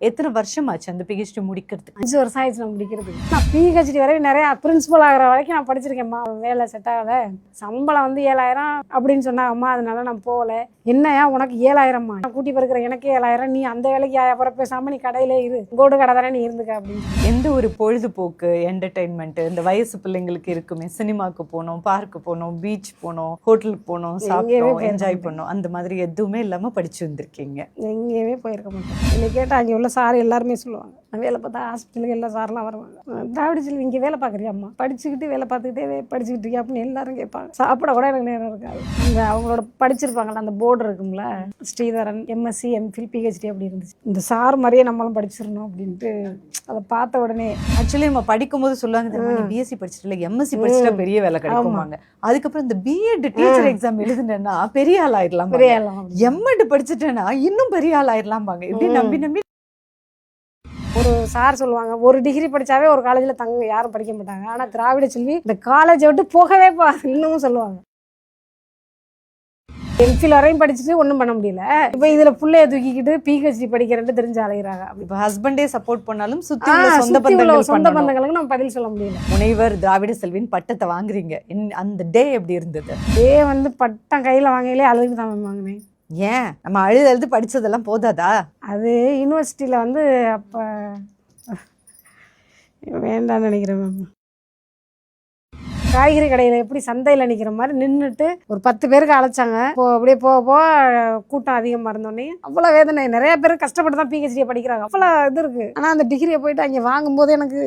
எத்தனை வருஷம் ஆச்சு அந்த பிஹெச்டி முடிக்கிறதுக்கு? 5 வருஷம் ஆயிடுச்சு நான் முடிக்கிறதுக்கு. நான் பிஹெச்டி வரைக்கும் நிறைய பிரின்சிபல் ஆகிற வரைக்கும் நான் படிச்சிருக்கேன்மா. வேலை செட் ஆகலை, சம்பளம் வந்து 7000 அப்படின்னு சொன்னாங்கம்மா. அதனால நான் போகல. என்னையா உனக்கு 7000ம்மா, நான் கூட்டி பறக்கிற எனக்கு 7000, நீ அந்த வேலைக்கு அப்புறம் பேசாம நீ கடையிலே இரு, கோடு கடை தானே நீ இருந்துக்க அப்படின்னு. எந்த ஒரு பொழுதுபோக்கு என்டர்டைன்மெண்ட் இந்த வயசு பிள்ளைங்களுக்கு இருக்குமே, சினிமாக்கு போனோம், பார்க்கு போனோம், பீச் போனோம், ஹோட்டலுக்கு போனோம், சாப்பிட்டோம், என்ஜாய் பண்ணோம், அந்த மாதிரி எதுவுமே இல்லாம படிச்சு வந்திருக்கீங்க? எங்கேயுமே போயிருக்க மாட்டேன். என்னை கேட்டால் அங்கே உள்ள சார் எல்லாருமே சொல்லுவாங்க, நான் வேலை பார்த்தா ஹாஸ்பிட்டலுக்கு எல்லா சாரெலாம் வருவாங்க, திராவிட செல்வி இங்கே வேலை பார்க்குறியாம்மா, படிச்சுக்கிட்டு வேலை பார்த்துக்கிட்டே படிச்சுக்கிட்டு இருக்கியா அப்படின்னு எல்லாரும் கேட்பாங்க. சாப்பிட கூட எனக்கு நேரம் இருக்காது. அந்த அவங்களோட படிச்சிருப்பாங்கல்ல அந்த போர்டு இருக்கும்ல, ஸ்ரீதரன் எம்எஸ்சி எம்ஃபில் பிஹெச்டி அப்படி இருந்துச்சு. இந்த சார் மாதிரியே நம்மளும் படிச்சிடணும் அப்படின்ட்டு அதை பார்த்த உடனே. ஆக்சுவலி நம்ம படிக்கும்போது சொல்லுவாங்க, நீ பிஎஸ்சி படிச்சுட்டு இல்லை எம்எஸ்சி படிச்சுட்டா பெரிய வேலை கிடைக்குமாங்க. அதுக்கப்புறம் இந்த பிஎட் டீச்சர் எக்ஸாம் எழுதுனேன்னா பெரிய ஆள் ஆயிடலாம், பெரிய ஆள். எம்எட் படிச்சுட்டேன்னா இன்னும் பெரிய ஆள் ஆயிடலாம்பாங்க. இப்படி நம்பி ஒரு சார் சொல்லுவாங்க, ஒரு டிகிரி படித்தாவே ஒரு காலேஜில் தங்க யாரும் படிக்க மாட்டாங்க, ஆனால் திராவிட செல்வி இந்த காலேஜை விட்டு போகவே இன்னமும் சொல்லுவாங்க. எம்ஃபில் வரையும் படிச்சுட்டு ஒன்றும் பண்ண முடியல, இப்போ இதில் பிள்ளைய தூக்கிக்கிட்டு பிஹெச்டி படிக்கிறேன்னு தெரிஞ்சு அலைகிறாங்க. இப்போ ஹஸ்பண்டே சப்போர்ட் பண்ணாலும் சொந்த பந்தங்களுக்கு நம்ம பதில் சொல்ல முடியல. முனைவர் திராவிட செல்வியின் பட்டத்தை வாங்குறீங்க, அந்த டே எப்படி இருந்தது? டே வந்து பட்டம் கையில் வாங்கலே அழுது தான் வாங்கினேன். ஏன் நம்ம அழுது படிச்சதெல்லாம் போதாதா? அது யூனிவர்சிட்டியில் வந்து அப்போ வேண்டான்னு நினைக்கிறேன் மேம். காய்கறி கடையில் எப்படி சந்தையில் நிற்கிற மாதிரி நின்றுட்டு ஒரு 10 பேருக்கு அழைச்சாங்க. அப்படியே போக கூட்டம் அதிகமாக இருந்தோடனே அவ்வளோ வேதனை. நிறைய பேர் கஷ்டப்பட்டு தான் பிஹெச்டியை படிக்கிறாங்க, அவ்வளோ இது இருக்குது. ஆனால் அந்த டிகிரியை போயிட்டு அங்கே வாங்கும்போது எனக்கு